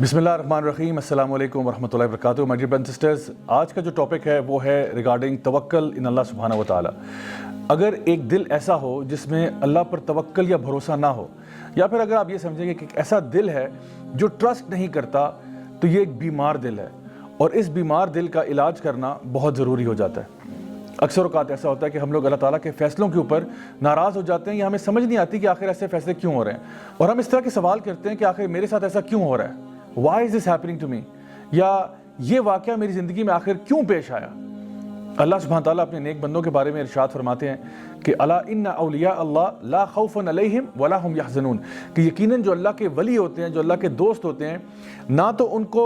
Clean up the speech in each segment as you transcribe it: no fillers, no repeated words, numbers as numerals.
बिस्मिल्लाहिर्रहमानिर्रहीम, अस्सलाम वालेकुम वरहमतुल्लाहि वबरकातुहू। My dear brothers and sisters, आज का जो टॉपिक है वो है रिगार्डिंग तवक्कल इन अल्लाह सुब्हानहू व तआला। अगर एक दिल ऐसा हो जिसमें अल्लाह पर तवक्कल या भरोसा ना हो, या फिर अगर आप ये समझेंगे कि एक ऐसा दिल है जो ट्रस्ट नहीं करता, तो ये एक बीमार दिल है और इस बीमार दिल का इलाज करना बहुत ज़रूरी हो जाता है। अक्सर औक़ात ऐसा होता है कि हम लोग अल्लाह ताला के फ़ैसलों के ऊपर नाराज़ हो जाते हैं या हमें समझ नहीं आती कि आखिर ऐसे फ़ैसले क्यों हो रहे हैं, और हम इस तरह के सवाल करते हैं कि आखिर मेरे साथ ऐसा क्यों हो रहा है, why is this happening to me, या ये वाक़या मेरी ज़िंदगी में आखिर क्यों पेश आया। अल्लाह सुब्हानहू तआला अपने नेक बंदों के बारे में इरशाद फरमाते हैं कि अला इन्ना औलिया अल्लाह ला खौफुन अलैहिम वला हुम यहज़नून, कि यकीनन जो अल्लाह के वली होते हैं, जो अल्लाह के दोस्त होते हैं, ना तो उनको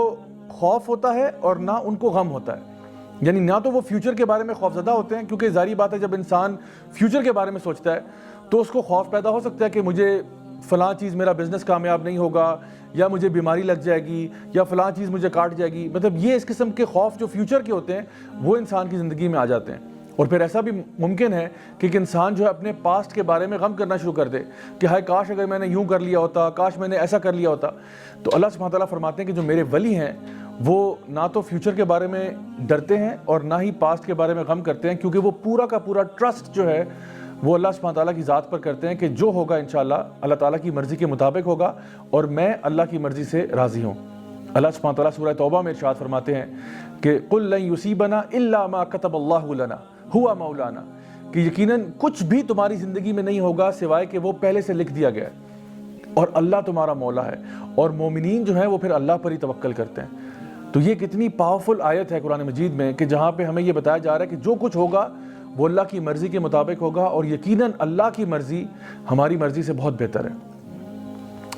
खौफ होता है और ना उनको गम होता है। यानी ना तो वो फ्यूचर के बारे में खौफज़दा होते हैं, क्योंकि ज़ाहिर बात है जब इंसान फ्यूचर के बारे में सोचता है तो उसको खौफ पैदा हो सकता है कि मुझे फ़लाँ चीज़, मेरा बिज़नेस कामयाब नहीं होगा, या मुझे बीमारी लग जाएगी, या फ़लाँ चीज़ मुझे काट जाएगी। मतलब ये इस किस्म के खौफ जो फ्यूचर के होते हैं वो इंसान की ज़िंदगी में आ जाते हैं। और फिर ऐसा भी मुमकिन है कि एक इंसान जो है अपने पास्ट के बारे में गम करना शुरू कर दे कि हाय काश अगर मैंने यूँ कर लिया होता, काश मैंने ऐसा कर लिया होता। तो अल्लाह सुब्हानहू तआला फरमाते हैं कि जो मेरे वली हैं वो ना तो फ्यूचर के बारे में डरते हैं और ना ही पास्ट के बारे में गम करते हैं, क्योंकि वो पूरा का पूरा ट्रस्ट जो है वो अल्लाह सुब्हानहू तआला की ज़ात पर करते हैं कि जो होगा इंशाअल्लाह अल्लाह ताला की मर्ज़ी के मुताबिक होगा और मैं अल्लाह की मर्ज़ी से राज़ी हूँ। अल्लाह सुब्हानहू तआला सूरह तौबा में इरशाद फरमाते हैं कि कुल लन युसीबना इल्ला मा कतबल्लाहु लना हुआ मौलाना, कि यकीनन कुछ भी तुम्हारी ज़िंदगी में नहीं होगा सिवाय कि वो पहले से लिख दिया गया है और अल्लाह तुम्हारा मौला है। और मोमिनीन जो है वो फिर अल्लाह पर ही तवक्कल करते हैं। तो ये कितनी पावरफुल आयत है कुरान मजीद में कि जहाँ पे हमें ये बताया जा रहा है कि जो कुछ होगा वो अल्लाह की मर्ज़ी के मुताबिक होगा, और यकीनन अल्लाह की मर्ज़ी हमारी मर्ज़ी से बहुत बेहतर है।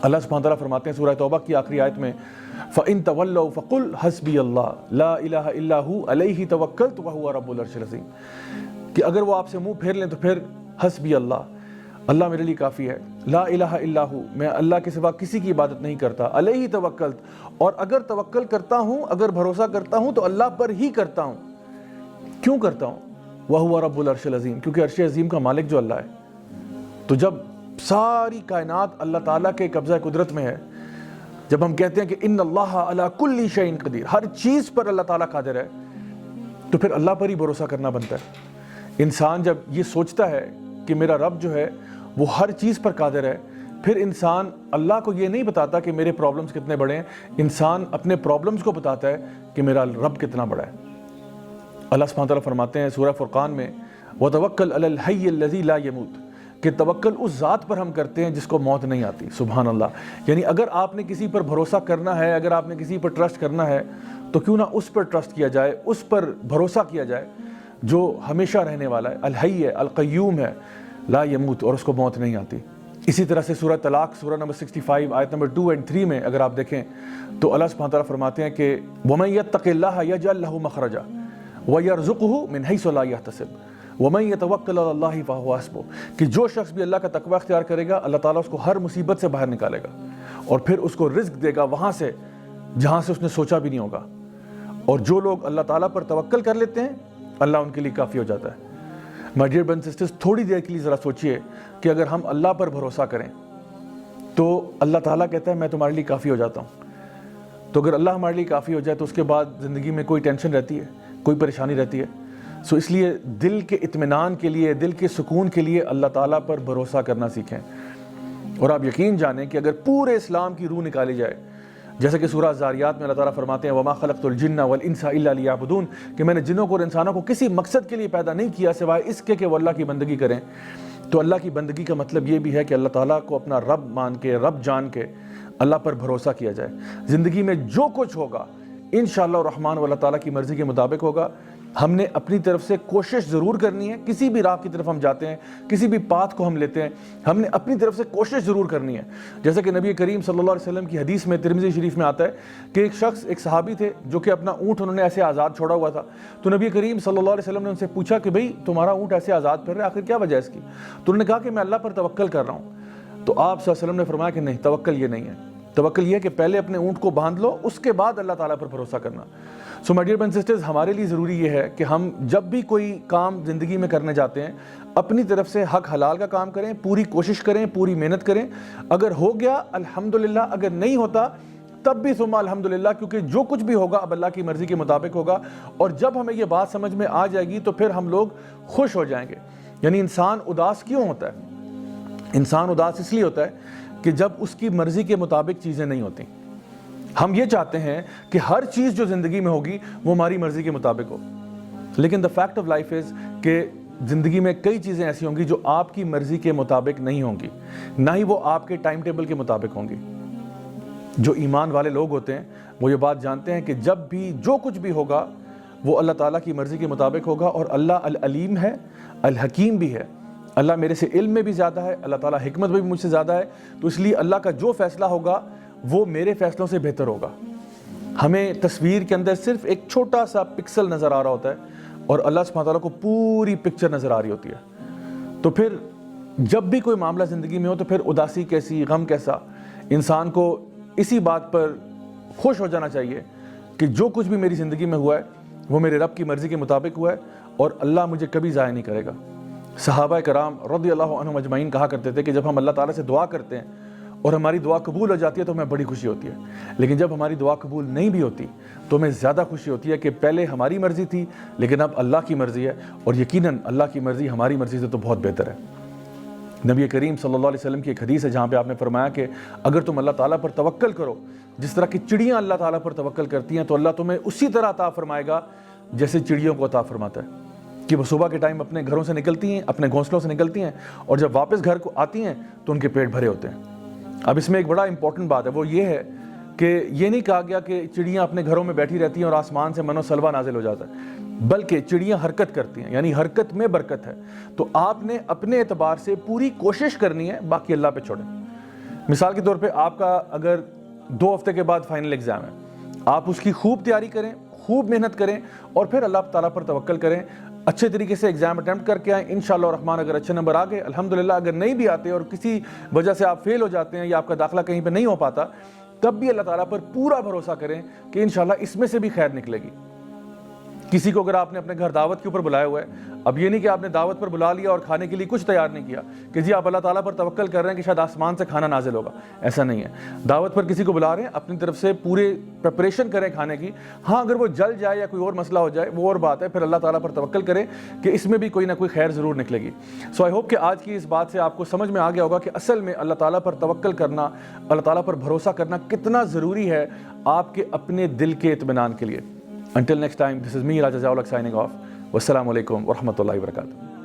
अल्लाह सुब्हानहू तआला फरमाते हैं सूरह तौबा की आखिरी आयत में, फ़इन तवल्लौ फ़कुल हस्बी अल्लाह ला इलाहा इल्ला हु अलैहि तवक्कलतु व हुवा रब्बुल अर्शिल अज़ीम, कि अगर वो आपसे मुंह फेर लें तो फिर हस्बी अल्लाह, अल्लाह मेरे लिए काफ़ी है, ला इलाहा इल्ला हु, मैं अल्लाह के सिवा किसी की इबादत नहीं करता, अलैहि तवक्कलत, और अगर तवक्कल करता हूँ, अगर भरोसा करता हूँ तो अल्लाह पर ही करता हूँ। क्यों करता हूँ? वह हुआ रब्बुल अर्शिल अज़ीम, क्योंकि अर्श अज़ीम का मालिक जो अल्लाह है। तो जब सारी कायनात अल्लाह ताला के कब्ज़ा कुदरत में है, जब हम कहते हैं कि इन्नल्लाह अला कुल्ली शैइन क़दीर, हर चीज़ पर अल्लाह ताला कादिर है, तो फिर अल्लाह पर ही भरोसा करना बनता है। इंसान जब ये सोचता है कि मेरा रब जो है वो हर चीज़ पर कादिर है, फिर इंसान अल्लाह को ये नहीं बताता कि मेरे प्रॉब्लम्स कितने बड़े हैं, इंसान अपने प्रॉब्लम्स को बताता है कि मेरा रब कितना बड़ा है। अल्लाह सुब्हानहू तआला फरमाते हैं सूरह फुरक़ान में, व तवक्कल अलल हय्य लज़ी ला यमूत, कि तवक्कल उस ज़ात पर हम करते हैं जिसको मौत नहीं आती। सुभान अल्लाह। यानी अगर आपने किसी पर भरोसा करना है, अगर आपने किसी पर ट्रस्ट करना है, तो क्यों ना उस पर ट्रस्ट किया जाए, उस पर भरोसा किया जाए जो हमेशा रहने वाला है, अल हय्य है, अल क़य्यूम है, ला यमूत, और उसको मौत नहीं आती। इसी तरह से सूरह तलाक़ सूरह नंबर 65 आयत नंबर 2 और 3 में अगर आप देखें तो अल्लाह सुब्हानहू तआला फरमाते हैं कि वमन यत्तक़िल्लाह यजअल लहू मख़रजा व यरज़ुक़हु मिन हैसु ला यहतसिब वमन यतवक्कल अलल्लाहि फ़हुव हस्बुह, कि जो शख्स भी अल्लाह का तक़वा इख्तियार करेगा अल्लाह ताला उसको हर मुसीबत से बाहर निकालेगा और फिर उसको रिज़्क़ देगा वहाँ से जहाँ से उसने सोचा भी नहीं होगा। और जो लोग अल्लाह ताला पर तवक्कल कर लेते हैं अल्लाह उनके लिए काफ़ी हो जाता है। My dear brothers and sisters, थोड़ी देर के लिए ज़रा सोचिए कि अगर हम अल्लाह पर भरोसा करें तो अल्लाह ताला कहता है मैं तुम्हारे लिए काफ़ी हो जाता हूँ। तो अगर अल्लाह हमारे लिए काफ़ी हो जाए तो उसके बाद ज़िंदगी में कोई टेंशन रहती है, कोई परेशानी रहती है। सो इसलिए दिल के इत्मीनान के लिए, दिल के सुकून के लिए अल्लाह ताला पर भरोसा करना सीखें। और आप यकीन जानें कि अगर पूरे इस्लाम की रूह निकाली जाए, जैसे कि सूरह ज़ारियात में अल्लाह ताला फरमाते हैं वमा खलक़तुल जिन्ना वल इंसा इल्ला लियअबुदून, कि मैंने जिन्नों को और इंसानों को किसी मकसद के लिए पैदा नहीं किया सिवाय इसके कि वो अल्लाह की बंदगी करें। तो अल्लाह की बंदगी का मतलब ये भी है कि अल्लाह ताला को अपना रब मान के, रब जान के अल्लाह पर भरोसा किया जाए। ज़िंदगी में जो कुछ होगा इंशाअल्लाह रहमान अल्लाह ताला की मर्ज़ी के मुताबिक होगा। हमने अपनी तरफ से कोशिश ज़रूर करनी है, किसी भी राह की तरफ हम जाते हैं, किसी भी पाथ को हम लेते हैं, हमने अपनी तरफ से कोशिश ज़रूर करनी है। जैसे कि नबी करीम सल्लल्लाहु अलैहि वसल्लम की हदीस में तिरमिज़ी शरीफ में आता है कि एक शख्स, एक सहाबी थे जो कि अपना ऊँट उन्होंने ऐसे आज़ाद छोड़ा हुआ था। तो नबी करीम सल्लल्लाहु अलैहि वसल्लम ने उनसे पूछा कि भाई तुम्हारा ऊँट ऐसे आज़ाद फिर रहा है, आखिर क्या वजह है इसकी? तो उन्होंने कहा कि मैं अल्लाह पर तवक्कल कर रहा हूँ। तो आप सल्लल्लाहु अलैहि वसल्लम ने फरमाया कि नहीं, तवक्कल ये नहीं है। तवक्कल ये है कि पहले अपने ऊँट को बांध लो, उसके बाद अल्लाह ताला पर भरोसा करना। So my dear brothers and sisters, हमारे लिए ज़रूरी ये है कि हम जब भी कोई काम ज़िंदगी में करने जाते हैं अपनी तरफ से हक हलाल का काम करें, पूरी कोशिश करें, पूरी मेहनत करें। अगर हो गया अल्हम्दुलिल्लाह, अगर नहीं होता تب بھی ثم الحمدللہ، کیونکہ جو کچھ بھی ہوگا اب اللہ کی مرضی کے مطابق ہوگا. اور جب ہمیں یہ بات سمجھ میں آ جائے گی تو پھر ہم لوگ خوش ہو جائیں گے. یعنی انسان اداس کیوں ہوتا ہے؟ انسان اداس اس لیے ہوتا ہے کہ جب اس کی مرضی کے مطابق چیزیں نہیں ہوتی. ہم یہ چاہتے ہیں کہ ہر چیز جو زندگی میں ہوگی وہ ہماری مرضی کے مطابق ہو، لیکن the fact of life is کہ زندگی میں کئی چیزیں ایسی ہوں گی جو آپ کی مرضی کے مطابق نہیں ہوں گی، نہ ہی وہ آپ کے ٹائم ٹیبل کے مطابق ہوں گی. جو ایمان والے لوگ ہوتے ہیں وہ یہ بات جانتے ہیں کہ جب بھی جو کچھ بھی ہوگا وہ اللہ تعالیٰ کی مرضی کے مطابق ہوگا. اور اللہ العلیم ہے، الحکیم بھی ہے. اللہ میرے سے علم میں بھی زیادہ ہے، اللہ تعالیٰ حکمت میں بھی مجھ سے زیادہ ہے، تو اس لیے اللہ کا جو فیصلہ ہوگا وہ میرے فیصلوں سے بہتر ہوگا. ہمیں تصویر کے اندر صرف ایک چھوٹا سا پکسل نظر آ رہا ہوتا ہے اور اللہ سبحانہ تعالیٰ کو پوری پکچر نظر آ رہی ہوتی ہے. تو پھر جب بھی کوئی معاملہ زندگی میں ہو تو پھر اداسی کیسی، غم کیسا. انسان کو اسی بات پر خوش ہو جانا چاہیے کہ جو کچھ بھی میری زندگی میں ہوا ہے وہ میرے رب کی مرضی کے مطابق ہوا ہے اور اللہ مجھے کبھی ضائع نہیں کرے گا. صحابہ کرام رضی اللہ عنہم اجمعین کہا کرتے تھے کہ جب ہم اللہ تعالیٰ سے دعا کرتے ہیں اور ہماری دعا قبول ہو جاتی ہے تو ہمیں بڑی خوشی ہوتی ہے، لیکن جب ہماری دعا قبول نہیں بھی ہوتی تو ہمیں زیادہ خوشی ہوتی ہے کہ پہلے ہماری مرضی تھی لیکن اب اللہ کی مرضی ہے، اور یقیناً اللہ کی مرضی ہماری مرضی سے تو بہت بہتر ہے. نبی کریم صلی اللہ علیہ وسلم کی ایک حدیث ہے جہاں پہ آپ نے فرمایا کہ اگر تم اللہ تعالیٰ پر توکل کرو جس طرح کی چڑیاں اللہ تعالیٰ پر توکل کرتی ہیں تو اللہ تمہیں اسی طرح عطا فرمائے گا جیسے چڑیوں کو عطا فرماتا ہے. کہ وہ صبح کے ٹائم اپنے گھروں سے نکلتی ہیں، اپنے گھونسلوں سے نکلتی ہیں، اور جب واپس گھر کو آتی ہیں تو ان کے پیٹ بھرے ہوتے ہیں. اب اس میں ایک بڑا امپورٹنٹ بات ہے، وہ یہ ہے کہ یہ نہیں کہا گیا کہ چڑیاں اپنے گھروں میں بیٹھی رہتی ہیں اور آسمان سے منو سلوا نازل ہو جاتا ہے، بلکہ چڑیاں حرکت کرتی ہیں، یعنی حرکت میں برکت ہے. تو آپ نے اپنے اعتبار سے پوری کوشش کرنی ہے، باقی اللہ پہ چھوڑیں. مثال کے طور پہ آپ کا اگر 2 ہفتے کے بعد فائنل ایگزام ہے، آپ اس کی خوب تیاری کریں، خوب محنت کریں اور پھر اللہ تعالیٰ پر توکل کریں. اچھے طریقے سے ایگزام اٹیمپٹ کر کے آئیں، انشاءاللہ الرحمن. اگر اچھے نمبر آ گئے الحمدللہ، اگر نہیں بھی آتے اور کسی وجہ سے آپ فیل ہو جاتے ہیں یا آپ کا داخلہ کہیں پہ نہیں ہو پاتا، تب بھی اللہ تعالیٰ پر پورا بھروسہ کریں کہ انشاءاللہ اس میں سے بھی خیر نکلے گی. کسی کو اگر آپ نے اپنے گھر دعوت کے اوپر بلایا ہوا ہے، اب یہ نہیں کہ آپ نے دعوت پر بلا لیا اور کھانے کے لیے کچھ تیار نہیں کیا کہ جی آپ اللہ تعالیٰ پر توکل کر رہے ہیں کہ شاید آسمان سے کھانا نازل ہوگا. ایسا نہیں ہے. دعوت پر کسی کو بلا رہے ہیں، اپنی طرف سے پورے پریپریشن کریں کھانے کی. ہاں اگر وہ جل جائے یا کوئی اور مسئلہ ہو جائے وہ اور بات ہے، پھر اللہ تعالیٰ پر توکل کریں کہ اس میں بھی کوئی نہ کوئی خیر ضرور نکلے گی. سو آئی ہوپ کہ آج کی اس بات سے آپ کو سمجھ میں آ گیا ہوگا کہ اصل میں اللہ تعالیٰ پر توکل کرنا، اللہ تعالیٰ پر بھروسہ کرنا کتنا ضروری ہے آپ کے اپنے دل کے اطمینان کے لیے. Until next time, this is me, Raja Zawlak, signing off. Wassalamu alaikum wa rahmatullahi wa barakatuh.